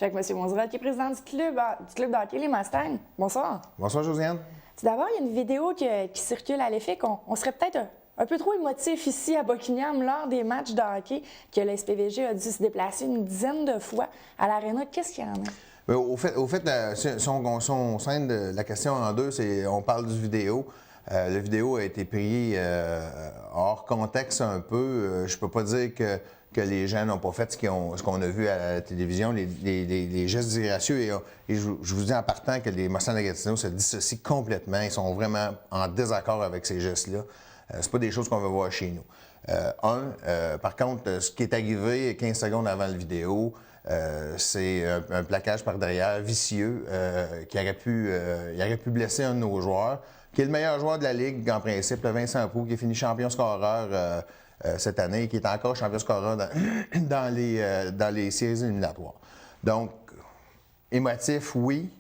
Je suis avec M. Monzera, qui est président du club de hockey Les Mustangs. Bonsoir. Bonsoir, Josiane. Tout d'abord, il y a une vidéo qui circule à l'effet qu'on serait peut-être un peu trop émotif ici à Buckingham lors des matchs de hockey, que la SPVG a dû se déplacer une dizaine de fois à l'aréna. Qu'est-ce qu'il y en a? Bien, au fait si on scinde la question en deux, on parle du vidéo. Le vidéo a été pris hors contexte un peu. Je peux pas dire que les gens n'ont pas fait ce qu'on a vu à la télévision, les gestes disgracieux. Et je vous dis en partant que les Mustangs de Gatineau se dissocient complètement. Ils sont vraiment en désaccord avec ces gestes-là. C'est pas des choses qu'on veut voir chez nous. Par contre, ce qui est arrivé 15 secondes avant la vidéo, c'est un plaquage par derrière vicieux qui aurait pu blesser un de nos joueurs, qui est le meilleur joueur de la Ligue en principe, le Vincent Proulx, qui est fini champion scoreur cette année, qui est encore champion scoreur dans les séries éliminatoires. Donc, émotif, oui.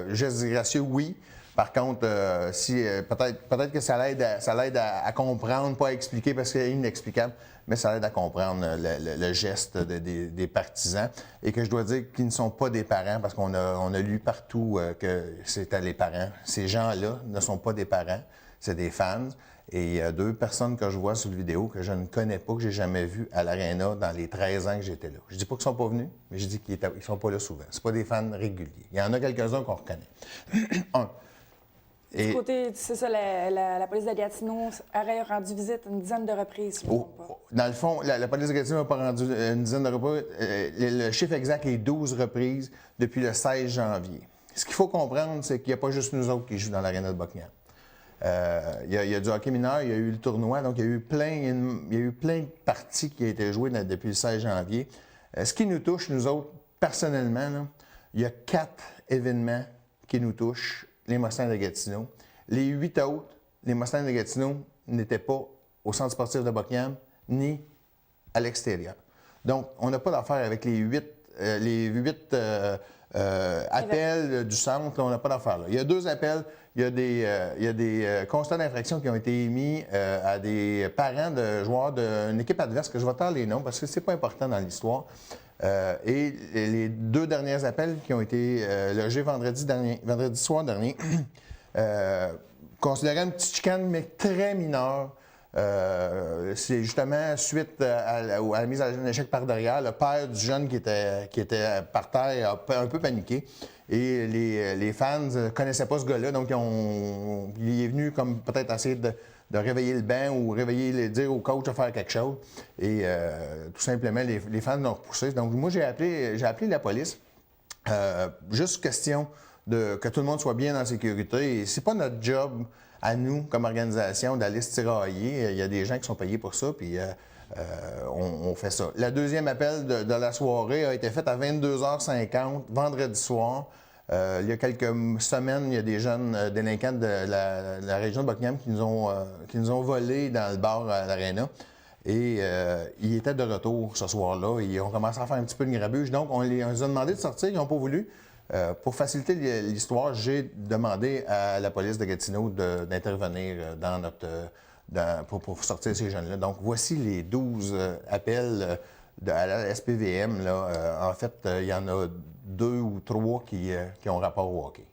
Geste disgracieux, oui. Par contre, peut-être que ça l'aide à comprendre, pas à expliquer parce que c'est inexplicable, mais ça l'aide à comprendre le geste des partisans. Et que je dois dire qu'ils ne sont pas des parents, parce qu'on a lu partout que c'était les parents. Ces gens-là ne sont pas des parents, c'est des fans. Et il y a deux personnes que je vois sur la vidéo que je ne connais pas, que j'ai jamais vues à l'aréna dans les 13 ans que j'étais là. Je dis pas qu'ils sont pas venus, mais je dis qu'ils sont pas là souvent. C'est pas des fans réguliers. Il y en a quelques-uns qu'on reconnaît. Du côté, c'est ça, la police de Gatineau aurait rendu visite une dizaine de reprises, si je ne me trompe pas. Dans le fond, la police de Gatineau n'a pas rendu une dizaine de reprises. Le chiffre exact est 12 reprises depuis le 16 janvier. Ce qu'il faut comprendre, c'est qu'il n'y a pas juste nous autres qui jouent dans l'aréna de Buckingham. Il y a du hockey mineur, il y a eu le tournoi, donc il y a eu plein de parties qui ont été jouées depuis le 16 janvier. Ce qui nous touche, nous autres, personnellement, là, il y a 4 événements qui nous touchent, les Mustangs de Gatineau. Les 8 autres, les Mustangs de Gatineau n'étaient pas au centre sportif de Buckingham ni à l'extérieur. Donc, on n'a pas d'affaire avec les 8 appels du centre, on n'a pas d'affaire là. Il y a 2 appels, il y a des constats d'infraction qui ont été émis à des parents de joueurs d'une équipe adverse, que je vais taire les noms parce que c'est pas important dans l'histoire. Et les 2 derniers appels qui ont été logés vendredi soir dernier, considérés une petite chicane, mais très mineure. C'est justement suite à la mise à l'échec par derrière. Le père du jeune qui était par terre a un peu paniqué. Et les fans ne connaissaient pas ce gars-là, donc il est venu comme peut-être essayer de réveiller le banc ou dire au coach de faire quelque chose. Et tout simplement, les fans l'ont repoussé. Donc moi, j'ai appelé la police. Juste question que tout le monde soit bien en sécurité. Et c'est pas notre job à nous, comme organisation, d'aller se tirailler. Il y a des gens qui sont payés pour ça, puis on fait ça. Le deuxième appel de la soirée a été fait à 22h50, vendredi soir. Il y a quelques semaines, il y a des jeunes délinquants de la région de Buckingham qui nous ont volé dans le bar à l'Arena. Et ils étaient de retour ce soir-là. Ils ont commencé à faire un petit peu de grabuge. Donc, on les a demandé de sortir. Ils n'ont pas voulu. Pour faciliter l'histoire, j'ai demandé à la police de Gatineau d'intervenir pour sortir ces jeunes-là. Donc, voici les 12 appels à la SPVM. Là. En fait, il y en a 2 ou 3 qui ont rapport au hockey.